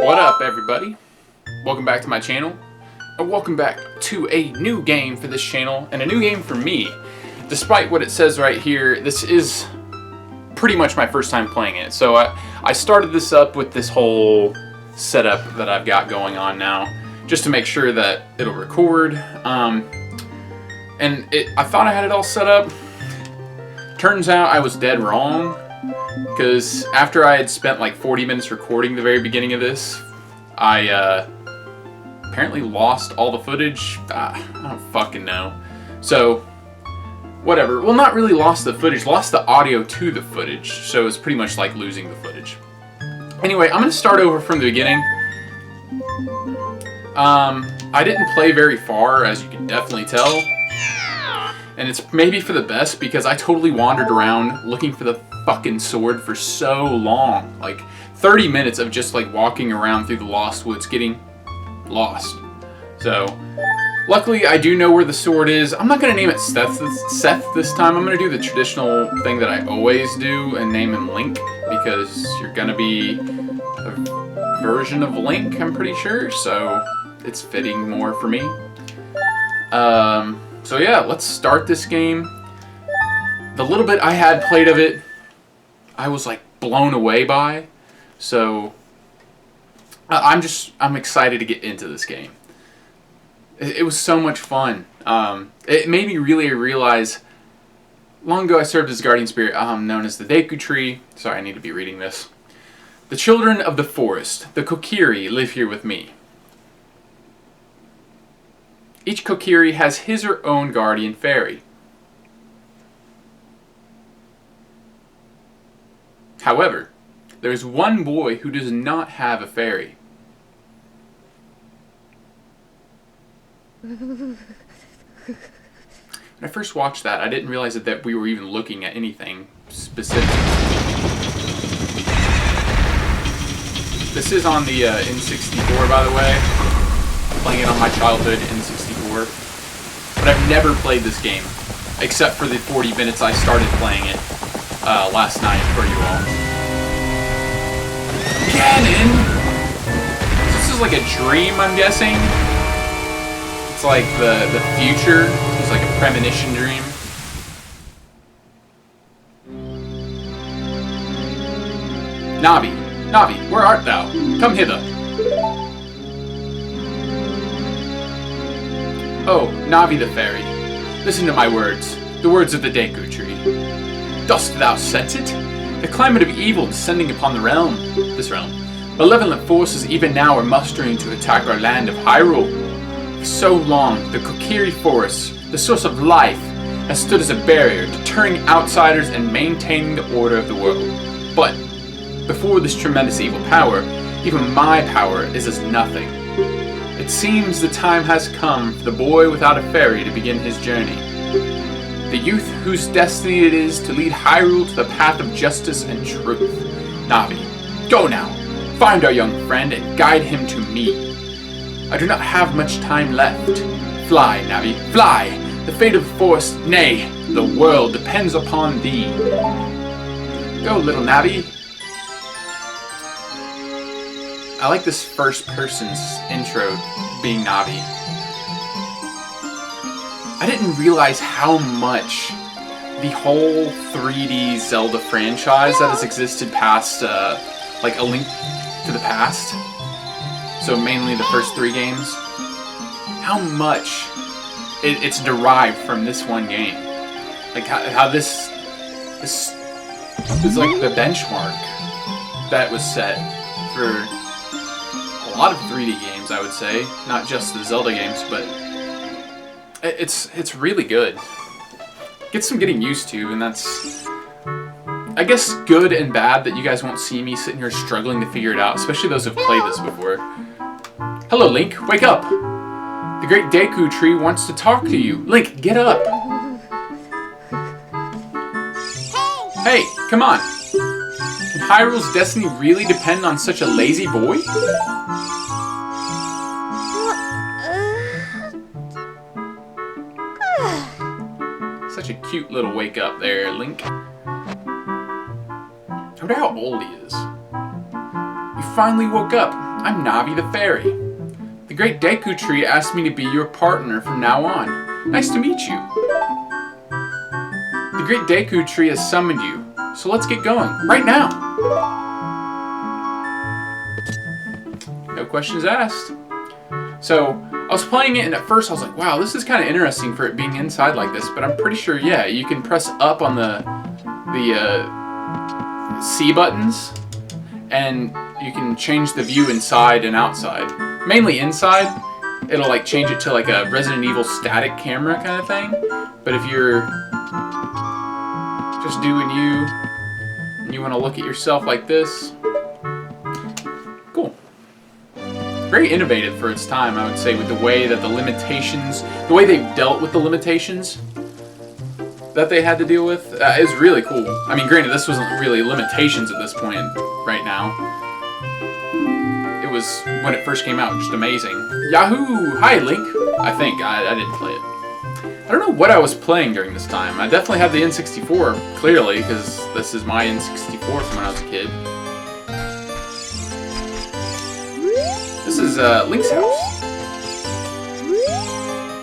What up, everybody? Welcome back to my channel, and welcome back to a new game for this channel, and a new game for me. Despite what it says right here, this is pretty much my first time playing it. So I started this up with this whole setup that I've got going on now, just to make sure that it'll record. I thought I had it all set up. Turns out I was dead wrong, because after I had spent like 40 minutes recording the very beginning of this, I apparently lost all the footage. I don't fucking know. So, whatever. Well, not really lost the footage, lost the audio to the footage. So it's pretty much like losing the footage. Anyway, I'm going to start over from the beginning. I didn't play very far, as you can definitely tell. And it's maybe for the best, because I totally wandered around looking for the fucking sword for so long. Like 30 minutes of just like walking around through the Lost Woods getting lost. So luckily I do know where the sword is. I'm not going to name it Seth this time. I'm going to do the traditional thing that I always do and name him Link, because you're going to be a version of Link, I'm pretty sure. So it's fitting more for me. So yeah, let's start this game. The little bit I had played of it, I was like blown away by. So I'm excited to get into this game. It was so much fun. It made me really realize, long ago I served as guardian spirit, known as the Deku Tree. Sorry, I need to be reading this. The children of the forest, the Kokiri, live here with me. Each Kokiri has his or own guardian fairy. However, there is one boy who does not have a fairy. When I first watched that, I didn't realize that we were even looking at anything specific. This is on the N64, by the way. Playing it on my childhood N64. But I've never played this game, except for the 40 minutes I started playing it last night for you all. Ganon! This is like a dream, I'm guessing. It's like the future. It's like a premonition dream. Navi, where art thou? Come hither. Oh, Navi the fairy, listen to my words, the words of the Deku Tree. Dost thou sense it? The climate of evil descending upon this realm. Malevolent forces even now are mustering to attack our land of Hyrule. For so long, the Kokiri Forest, the source of life, has stood as a barrier, deterring outsiders and maintaining the order of the world. But before this tremendous evil power, even my power is as nothing. It seems the time has come for the boy without a fairy to begin his journey. The youth whose destiny it is to lead Hyrule to the path of justice and truth. Navi, go now. Find our young friend and guide him to me. I do not have much time left. Fly, Navi, fly! The fate of the forest, nay, the world depends upon thee. Go, little Navi. I like this first person's intro being Navi. I didn't realize how much the whole 3D Zelda franchise that has existed past, like A Link to the Past, so mainly the first 3 games, how much it's derived from this one game. Like how this is like the benchmark that was set for a lot of 3D games, I would say, not just the Zelda games, but it's really good. Gets some getting used to, and that's, I guess, good and bad that you guys won't see me sitting here struggling to figure it out, especially those who've played this before. Hello, Link, wake up! The great Deku Tree wants to talk to you. Link, get up! Hey, come on! Can Hyrule's destiny really depend on such a lazy boy? Such a cute little wake up there, Link. I wonder how old he is. You finally woke up. I'm Navi the Fairy. The Great Deku Tree asked me to be your partner from now on. Nice to meet you. The Great Deku Tree has summoned you, so let's get going, right now. No questions asked. So, I was playing it and at first I was like, wow, this is kind of interesting for it being inside like this, but I'm pretty sure, yeah, you can press up on the C buttons and you can change the view inside and outside. Mainly inside, it'll like change it to like a Resident Evil static camera kind of thing, but if you're just doing you and you want to look at yourself like this, cool. Very innovative for its time, I would say, with the way that the limitations, the way they've dealt with the limitations that they had to deal with is really cool. I mean, granted, this wasn't really limitations at this point right now. It was when it first came out, just amazing. Yahoo! Hi, Link. I think. I didn't play it. I don't know what I was playing during this time. I definitely had the N64, clearly, because this is my N64 from when I was a kid. This is Link's house.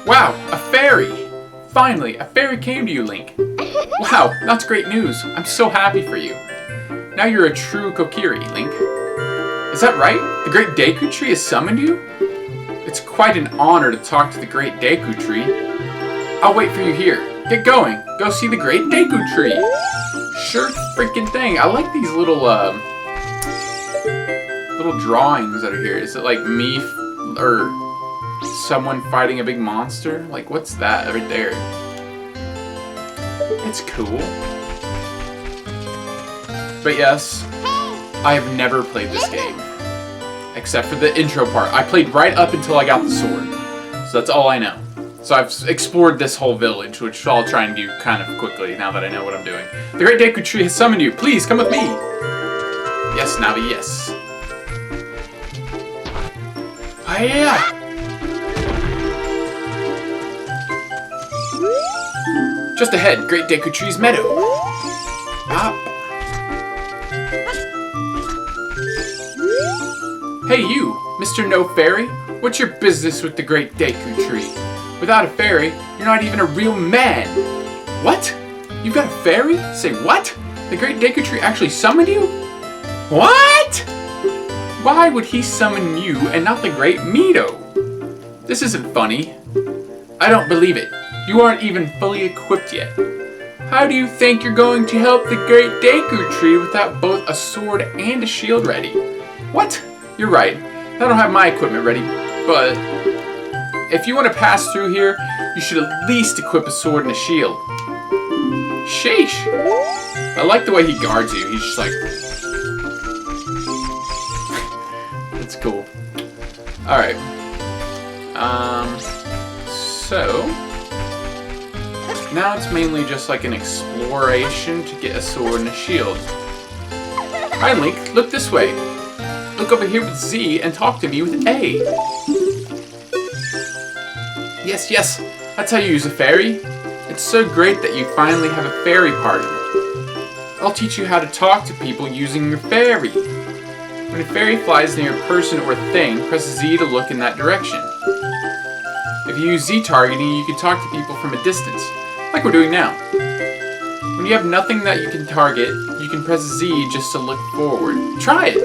Wow, a fairy! Finally, a fairy came to you, Link. Wow, that's great news. I'm so happy for you. Now you're a true Kokiri, Link. Is that right? The Great Deku Tree has summoned you? It's quite an honor to talk to the Great Deku Tree. I'll wait for you here. Get going. Go see the Great Deku Tree. Sure freaking thing. I like these little little drawings that are here. Is it like me or someone fighting a big monster? Like, what's that right there? It's cool. But yes, I have never played this game. Except for the intro part. I played right up until I got the sword. So that's all I know. So I've explored this whole village, which I'll try and do kind of quickly now that I know what I'm doing. The Great Deku Tree has summoned you. Please, come with me. Yes, Navi, yes. Hiya! Just ahead, Great Deku Tree's meadow. Up. Hey you, Mr. No Fairy. What's your business with the Great Deku Tree? Without a fairy, you're not even a real man. What? You've got a fairy? Say what? The Great Deku Tree actually summoned you? What? Why would he summon you and not the Great Mido? This isn't funny. I don't believe it. You aren't even fully equipped yet. How do you think you're going to help the Great Deku Tree without both a sword and a shield ready? What? You're right. I don't have my equipment ready, but if you want to pass through here, you should at least equip a sword and a shield. Sheesh. I like the way he guards you. He's just like... That's cool. Alright. So... now it's mainly just like an exploration to get a sword and a shield. Hi Link, look this way. Look over here with Z and talk to me with A. Yes, yes, that's how you use a fairy. It's so great that you finally have a fairy partner. I'll teach you how to talk to people using your fairy. When a fairy flies near a person or thing, press Z to look in that direction. If you use Z targeting, you can talk to people from a distance, like we're doing now. When you have nothing that you can target, you can press Z just to look forward. Try it!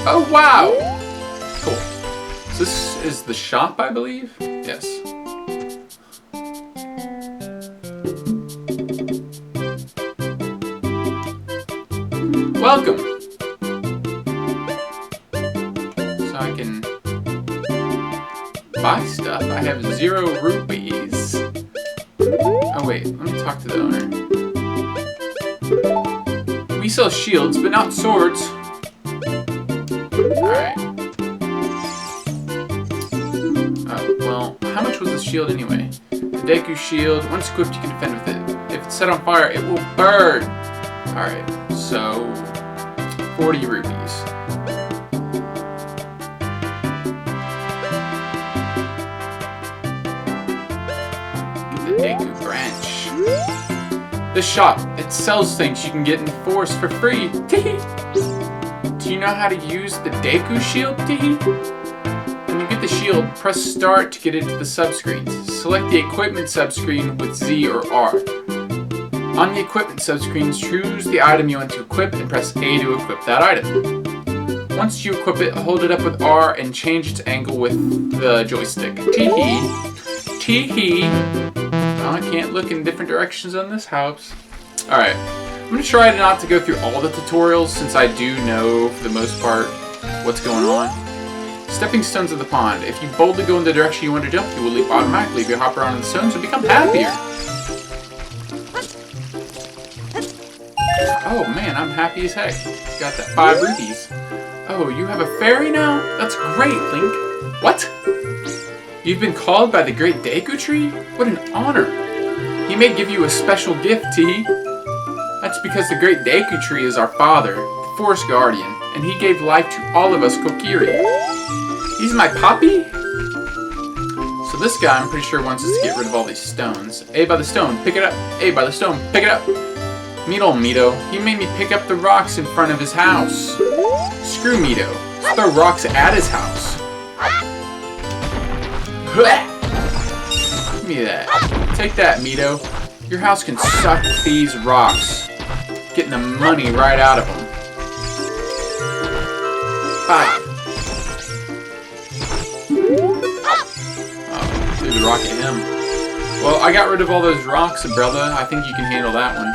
Oh wow! Cool. So this is the shop, I believe? Yes. Welcome! So I can buy stuff. I have 0 rupees. Oh wait, let me talk to the owner. We sell shields, but not swords. Alright. Oh, well, how much was the shield anyway? The Deku shield, once equipped you can defend with it. If it's set on fire, it will burn! Alright, so... 40 rupees. Get the Deku branch. This shop, it sells things you can get in the forest for free. Do Do you know how to use the Deku shield, Teehee? When you get the shield, press start to get into the subscreens. Select the equipment subscreen with Z or R. On the equipment subscreens, choose the item you want to equip and press A to equip that item. Once you equip it, hold it up with R and change its angle with the joystick. Teehee. Teehee. Oh, I can't look in different directions on this house. Alright. I'm going to try not to go through all the tutorials since I do know, for the most part, what's going on. Stepping stones of the pond. If you boldly go in the direction you want to jump, you will leap automatically. If you hop around on the stones, you'll become happier. Oh man, I'm happy as heck. Got that 5 rupees. Oh, you have a fairy now? That's great, Link. What? You've been called by the great Deku Tree? What an honor. He may give you a special gift, T. That's because the great Deku Tree is our father, the Forest Guardian, and he gave life to all of us Kokiri. He's my poppy? So this guy, I'm pretty sure, wants us to get rid of all these stones. A by the stone, pick it up. A by the stone, pick it up. Meet old Mito. He made me pick up the rocks in front of his house. Screw Mito. Let's throw rocks at his house. Give me that. Take that, Mito. Your house can suck these rocks. Getting the money right out of them. Bye. Oh, threw the rock at him. Well, I got rid of all those rocks, brother. I think you can handle that one.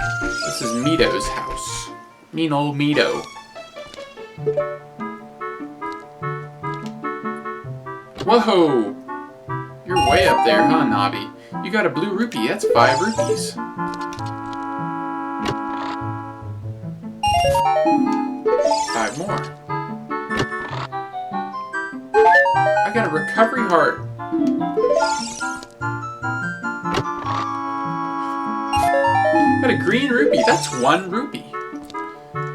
This is Mito's house. Mean old Mito. Whoa! You're way up there, huh, Navi? You got a blue rupee. That's 5 rupees. 5 more. I got a recovery heart. Got a green rupee. That's 1 rupee.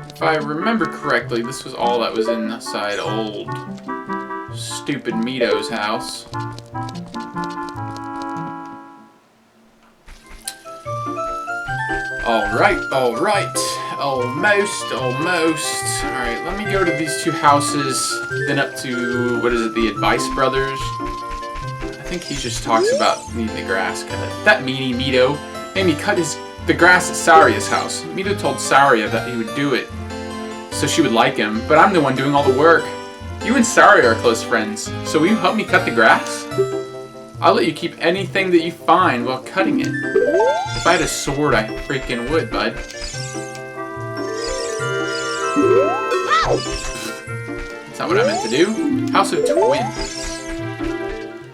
If I remember correctly, this was all that was inside old stupid Mito's house. Alright. Almost. Alright, let me go to these 2 houses, then up to, what is it, the Advice Brothers? I think he just talks about needing the grass cut. That meanie Mito made me cut the grass at Saria's house. Mito told Saria that he would do it so she would like him, but I'm the one doing all the work. You and Saria are close friends, so will you help me cut the grass? I'll let you keep anything that you find while cutting it. If I had a sword, I freaking would, bud. That's not what I meant to do. House of Twins.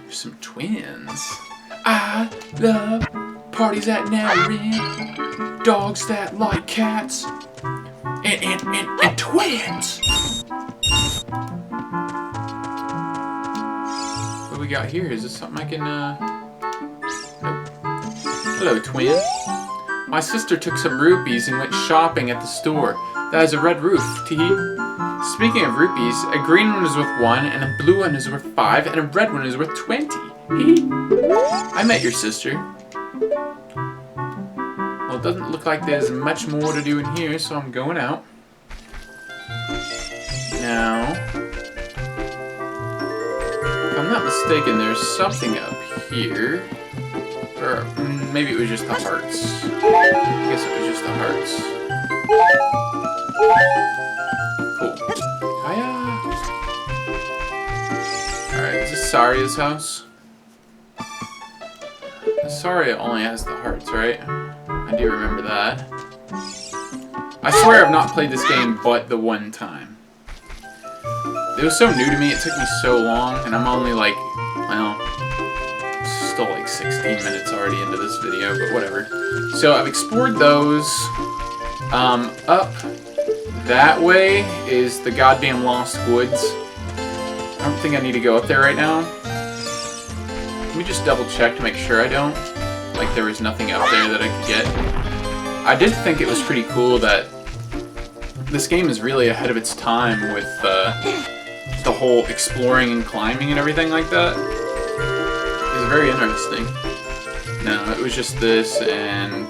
There's some twins. I love parties that never end. Dogs that like cats. And twins. What do we got here? Is this something I can, Nope. Hello, twin. My sister took some rupees and went shopping at the store. That has a red roof, teehee. Speaking of rupees, a green one is worth 1, and a blue one is worth 5, and a red one is worth 20. I met your sister. Well, it doesn't look like there's much more to do in here, so I'm going out. Now, if I'm not mistaken, there's something up here. Or maybe it was just the hearts. I guess it was just the hearts. Cool. Hiya! Alright, is this Saria's house? Saria only has the hearts, right? I do remember that. I swear I've not played this game but the one time. It was so new to me, it took me so long, and I'm only like, well, still like 16 minutes already into this video, but whatever. So I've explored those. Up that way is the goddamn Lost Woods. I don't think I need to go up there right now. Let me just double check to make sure I don't. Like there was nothing up there that I could get. I did think it was pretty cool that this game is really ahead of its time with the whole exploring and climbing and everything like that. It's very interesting. No, it was just this and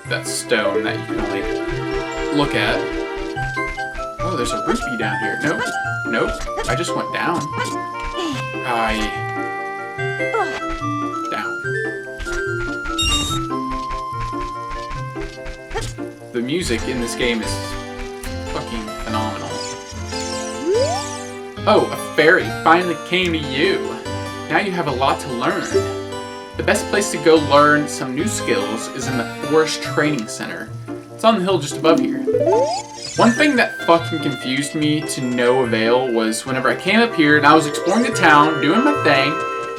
that stone that you can only look at. Oh, Oh, there's a rupee down here. Nope. Nope. I just went down. Down. The music in this game is fucking phenomenal. Oh, a fairy finally came to you. Now you have a lot to learn. The best place to go learn some new skills is in the Forest Training Center. It's on the hill just above here. One thing that fucking confused me to no avail was whenever I came up here and I was exploring the town, doing my thing,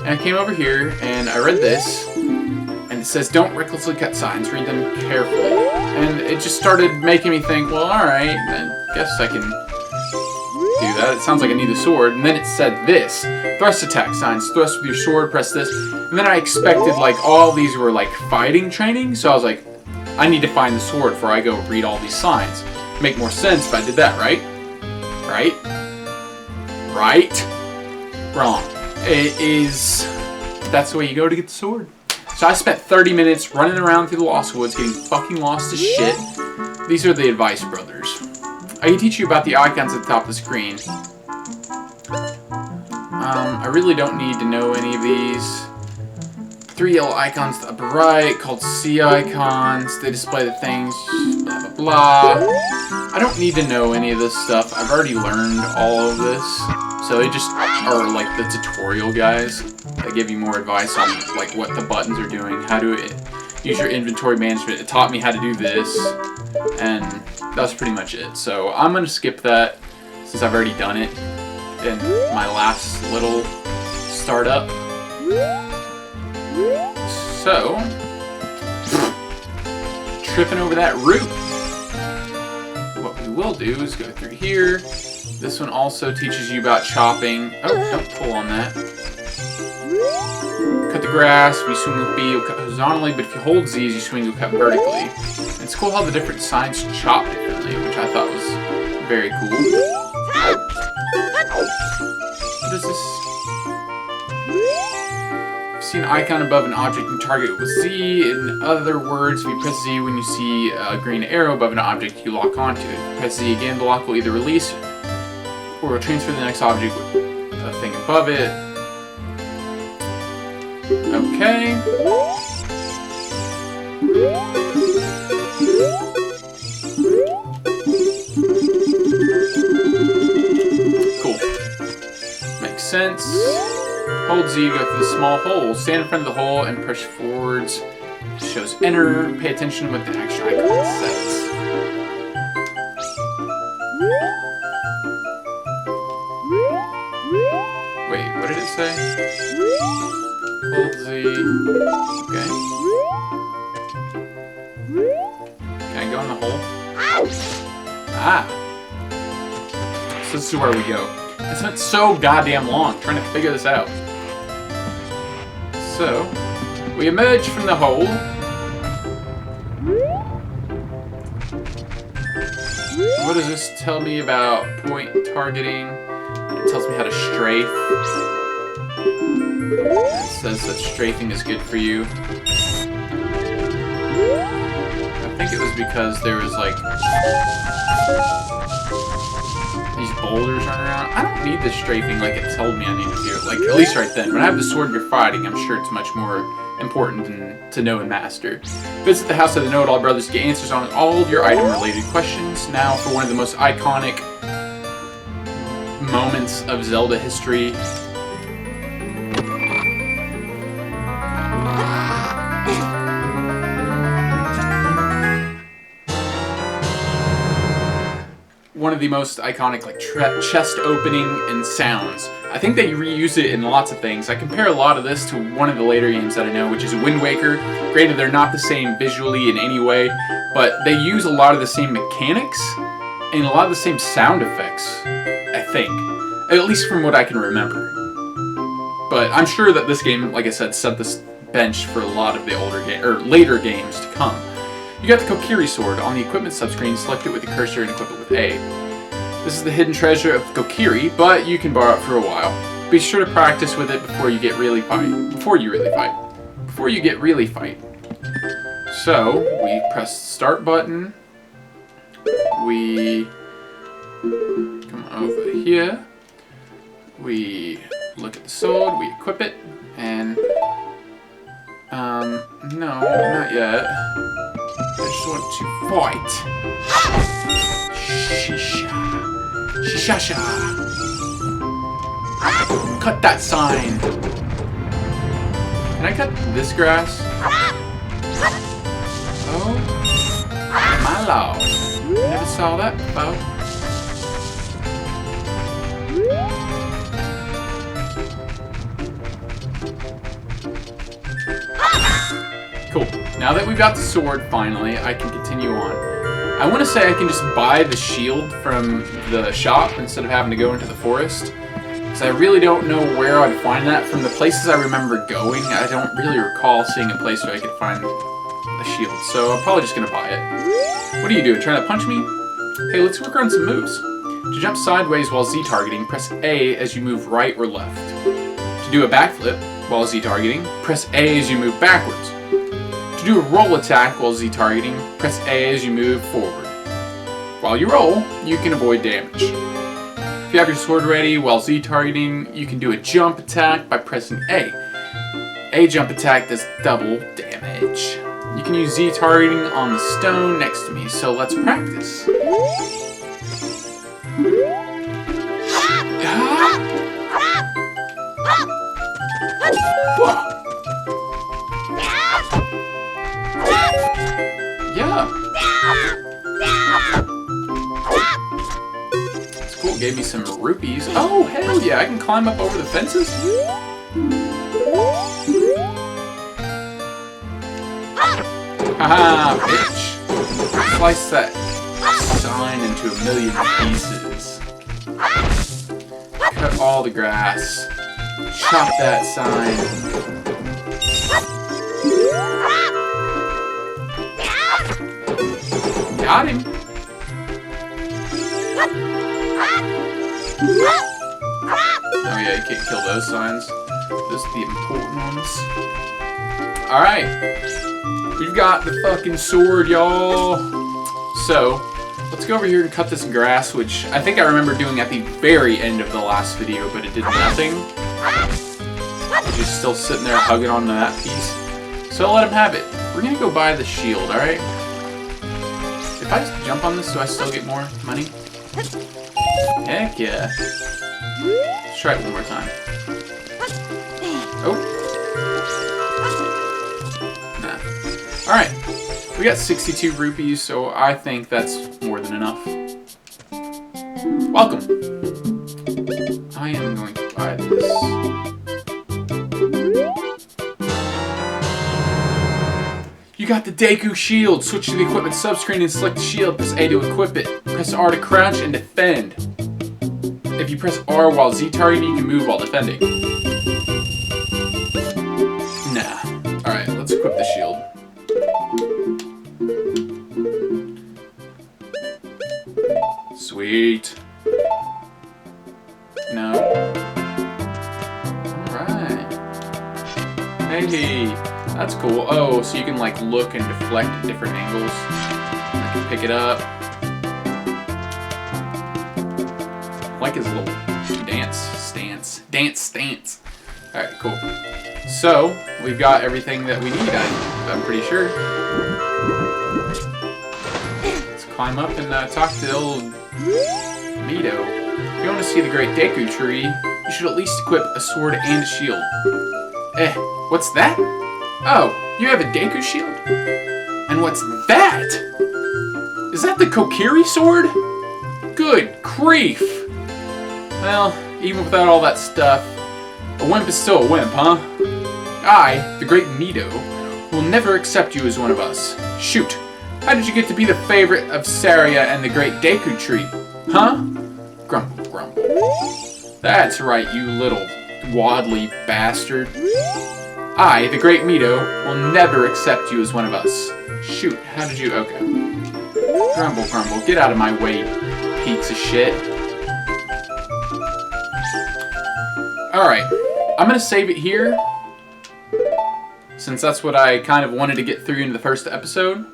and I came over here and I read this, and it says don't recklessly cut signs, read them carefully. And it just started making me think, well, alright, I guess I can do that. It sounds like I need a sword. And then it said this, thrust attack signs, thrust with your sword, press this. And then I expected like all these were like fighting training, so I was like, I need to find the sword before I go read all these signs. Make more sense if I did that, right? Right? Right? Wrong. It is... That's the way you go to get the sword. So I spent 30 minutes running around through the Lost Woods, getting fucking lost as shit. These are the Advice Brothers. I can teach you about the icons at the top of the screen. I really don't need to know any of these. 3 yellow icons to the upper right, called C icons. They display the things, blah, blah, blah. I don't need to know any of this stuff. I've already learned all of this. So they just are like the tutorial guys that give you more advice on like what the buttons are doing, how to use your inventory management. It taught me how to do this, and that's pretty much it. So I'm going to skip that since I've already done it in my last little startup. So, tripping over that route. What we will do is go through here. This one also teaches you about chopping. Oh, don't pull on that. Cut the grass. If you swing with B, you'll cut horizontally, but if you hold Z as you swing, you'll cut vertically. And it's cool how the different signs chop differently, which I thought was very cool. What is this? See an icon above an object and target with Z. In other words, if you press Z when you see a green arrow above an object, you lock onto it. If you press Z again, the lock will either release or will transfer the next object with a thing above it. Okay. Cool. Makes sense. Hold Z, go through the small hole. Stand in front of the hole and push forwards. It shows enter. Pay attention to what the action icon says. Wait, what did it say? Hold Z. Okay. Can I go in the hole? Ah. So this is where we go. I spent so goddamn long trying to figure this out. So, we emerge from the hole. What does this tell me about point targeting? It tells me how to strafe. It says that strafing is good for you. I think it was because there was like these boulders running around. I don't need the strafing like it told me I needed to. Like, at least right then. When I have the sword you're fighting, I'm sure it's much more important to know and master. Visit the house of the Know-It-All Brothers to get answers on all of your item-related questions. Now for one of the most iconic moments of Zelda history. One of the most iconic like chest opening and sounds. I think they reuse it in lots of things. I compare a lot of this to one of the later games that I know, which is Wind Waker. Granted, they're not the same visually in any way, but they use a lot of the same mechanics and a lot of the same sound effects, I think. At least from what I can remember. But I'm sure that this game, like I said, set this bench for a lot of the later games to come. You got the Kokiri sword. On the equipment subscreen, select it with the cursor and equip it with A. This is the hidden treasure of Kokiri, but you can borrow it for a while. Be sure to practice with it before you get really fight. So, we press the start button. We over here. We look at the sword, we equip it, and... no, not yet. I just want to fight. Shisha. Shishasha. Cut that sign. Can I cut this grass? Oh, my lord. I never saw that before. Cool. Now that we've got the sword, finally, I can continue on. I want to say I can just buy the shield from the shop instead of having to go into the forest. Because I really don't know where I'd find that. From the places I remember going, I don't really recall seeing a place where I could find a shield. So I'm probably just going to buy it. What are you doing? Trying to punch me? Hey, let's work on some moves. To jump sideways while Z targeting, press A as you move right or left. To do a backflip while Z targeting, press A as you move backwards. To do a roll attack while Z targeting, press A as you move forward. While you roll, you can avoid damage. If you have your sword ready while Z targeting, you can do a jump attack by pressing A. A jump attack does double damage. You can use Z targeting on the stone next to me, so let's practice. Yeah. It's cool. It gave me some rupees. Oh, hell yeah. I can climb up over the fences? Haha, bitch. Slice that sign into a million pieces. Cut all the grass. Chop that sign. Got him. Oh yeah, you can't kill those signs. Those are the important ones. Alright. We've got the fucking sword, y'all. So, let's go over here and cut this grass, which I think I remember doing at the very end of the last video, but it did nothing. Just still sitting there hugging onto that piece. So I'll let him have it. We're gonna go buy the shield, alright? If I just jump on this, do I still get more money? Heck yeah. Let's try it one more time. Oh. Nah. Alright. We got 62 rupees, so I think that's more than enough. Welcome. I am going to buy this. You got the Deku shield. Switch to the equipment subscreen and select the shield. Press A to equip it. Press R to crouch and defend. If you press R while Z targeting, you can move while defending. Nah. Alright, let's equip the shield. Sweet. No. Alright. Hey, that's cool. Oh, so you can like look and deflect at different angles. I can pick it up. Like his little dance stance. Alright, cool. So, we've got everything that we need, I'm pretty sure. Let's climb up and talk to the old Mito. If you want to see the great Deku tree, you should at least equip a sword and a shield. What's that? Oh, you have a Deku shield? And what's that? Is that the Kokiri sword? Good grief! Well, even without all that stuff, a wimp is still a wimp, huh? I, the great Mito, will never accept you as one of us. Shoot, how did you get to be the favorite of Saria and the great Deku tree? Huh? Grumble, grumble. That's right, you little waddly bastard. I, the great Mito, will never accept you as one of us. Shoot, how did you... Okay. Grumble, grumble, get out of my way, piece of shit. Alright, I'm gonna save it here, since that's what I kind of wanted to get through in the first episode.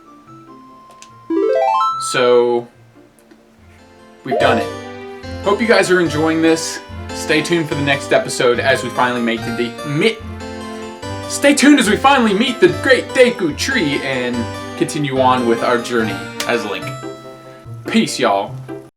So, we've done it. Hope you guys are enjoying this. Stay tuned for the next episode as we finally Stay tuned as we finally meet the Great Deku Tree and continue on with our journey as Link. Peace, y'all.